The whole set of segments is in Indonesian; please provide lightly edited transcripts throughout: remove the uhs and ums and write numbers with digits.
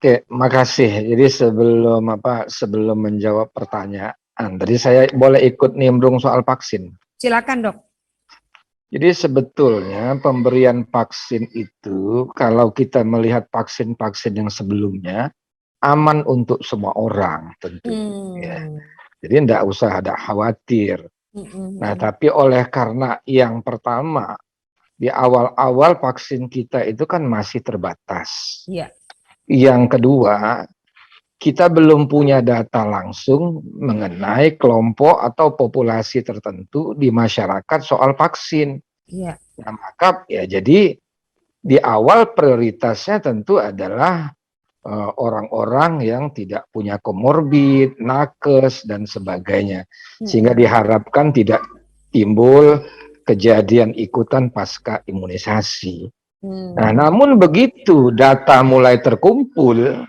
Oke, makasih. Jadi sebelum menjawab pertanyaan, tadi saya boleh ikut nimbrung soal vaksin. Silakan, Dok. Jadi sebetulnya pemberian vaksin itu, kalau kita melihat vaksin-vaksin yang sebelumnya, aman untuk semua orang tentu. Ya. Jadi tidak usah ada khawatir. Nah, tapi oleh karena yang pertama, di awal-awal vaksin kita itu kan masih terbatas. Iya. Yang kedua, kita belum punya data langsung mengenai kelompok atau populasi tertentu di masyarakat soal vaksin. Iya. Nah, maka ya jadi di awal prioritasnya tentu adalah orang-orang yang tidak punya komorbid, nakes, dan sebagainya. Sehingga diharapkan tidak timbul kejadian ikutan pasca imunisasi. Nah, namun begitu data mulai terkumpul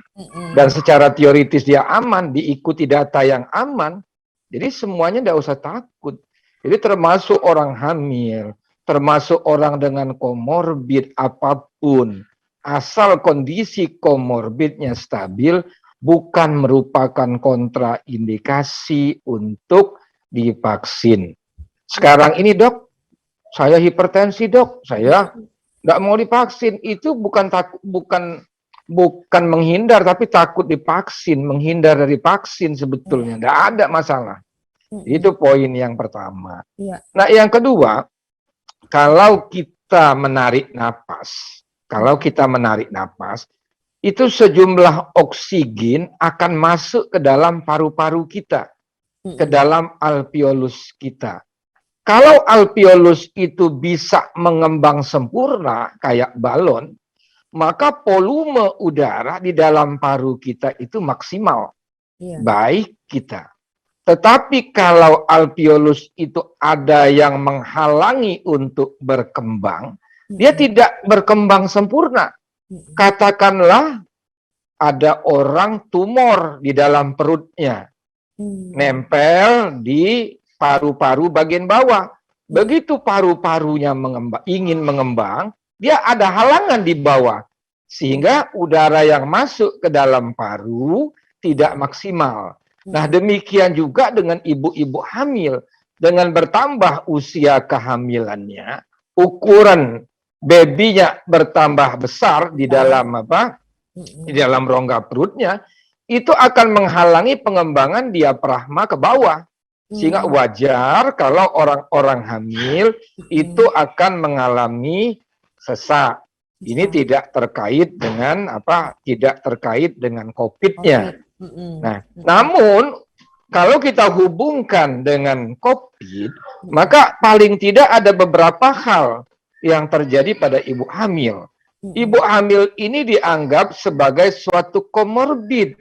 dan secara teoritis dia aman, diikuti data yang aman, jadi semuanya tidak usah takut. Jadi termasuk orang hamil, termasuk orang dengan komorbid apapun, asal kondisi komorbidnya stabil, bukan merupakan kontraindikasi untuk divaksin. Sekarang ini, Dok, saya hipertensi, Dok, saya nggak mau divaksin, itu bukan menghindar, tapi takut divaksin, menghindar dari vaksin sebetulnya, nggak ada masalah. Itu poin yang pertama. Nah, yang kedua, kalau kita menarik napas, itu sejumlah oksigen akan masuk ke dalam paru-paru kita, ke dalam alveolus kita. Kalau alveolus itu bisa mengembang sempurna kayak balon, maka volume udara di dalam paru kita itu maksimal. Baik kita. Tetapi kalau alveolus itu ada yang menghalangi untuk berkembang, dia tidak berkembang sempurna. Katakanlah ada orang tumor di dalam perutnya, nempel di paru-paru bagian bawah. Begitu paru-parunya ingin mengembang, dia ada halangan di bawah. Sehingga udara yang masuk ke dalam paru tidak maksimal. Nah, demikian juga dengan ibu-ibu hamil. Dengan bertambah usia kehamilannya, ukuran babynya bertambah besar di dalam di dalam rongga perutnya, itu akan menghalangi pengembangan diafragma ke bawah. Sehingga wajar kalau orang-orang hamil itu akan mengalami sesak. Ini tidak terkait dengan COVID-nya. Nah, namun kalau kita hubungkan dengan COVID, maka paling tidak ada beberapa hal yang terjadi pada ibu hamil. Ibu hamil ini dianggap sebagai suatu komorbid.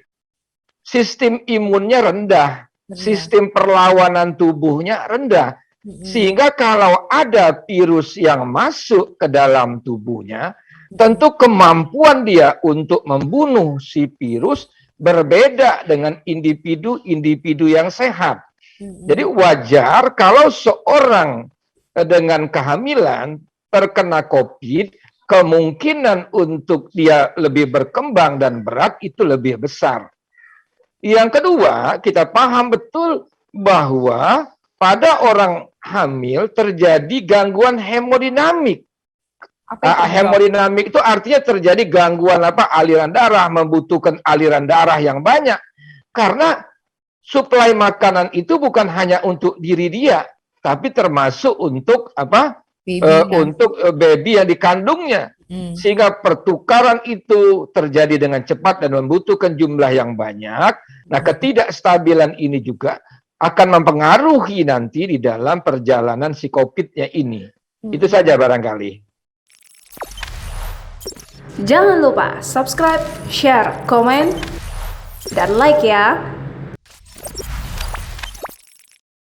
Sistem imunnya rendah. Sistem perlawanan tubuhnya rendah. Sehingga kalau ada virus yang masuk ke dalam tubuhnya, tentu kemampuan dia untuk membunuh si virus berbeda dengan individu-individu yang sehat. Jadi wajar kalau seorang dengan kehamilan terkena COVID, kemungkinan untuk dia lebih berkembang dan berat itu lebih besar. Yang kedua, kita paham betul bahwa pada orang hamil terjadi gangguan hemodinamik. Hemodinamik itu artinya terjadi gangguan aliran darah, membutuhkan aliran darah yang banyak. Karena suplai makanan itu bukan hanya untuk diri dia, tapi termasuk untuk untuk baby yang dikandungnya. Sehingga pertukaran itu terjadi dengan cepat dan membutuhkan jumlah yang banyak. Nah, ketidakstabilan ini juga akan mempengaruhi nanti di dalam perjalanan si COVID-nya ini. Itu saja barangkali. Jangan lupa subscribe, share, komen, dan like ya.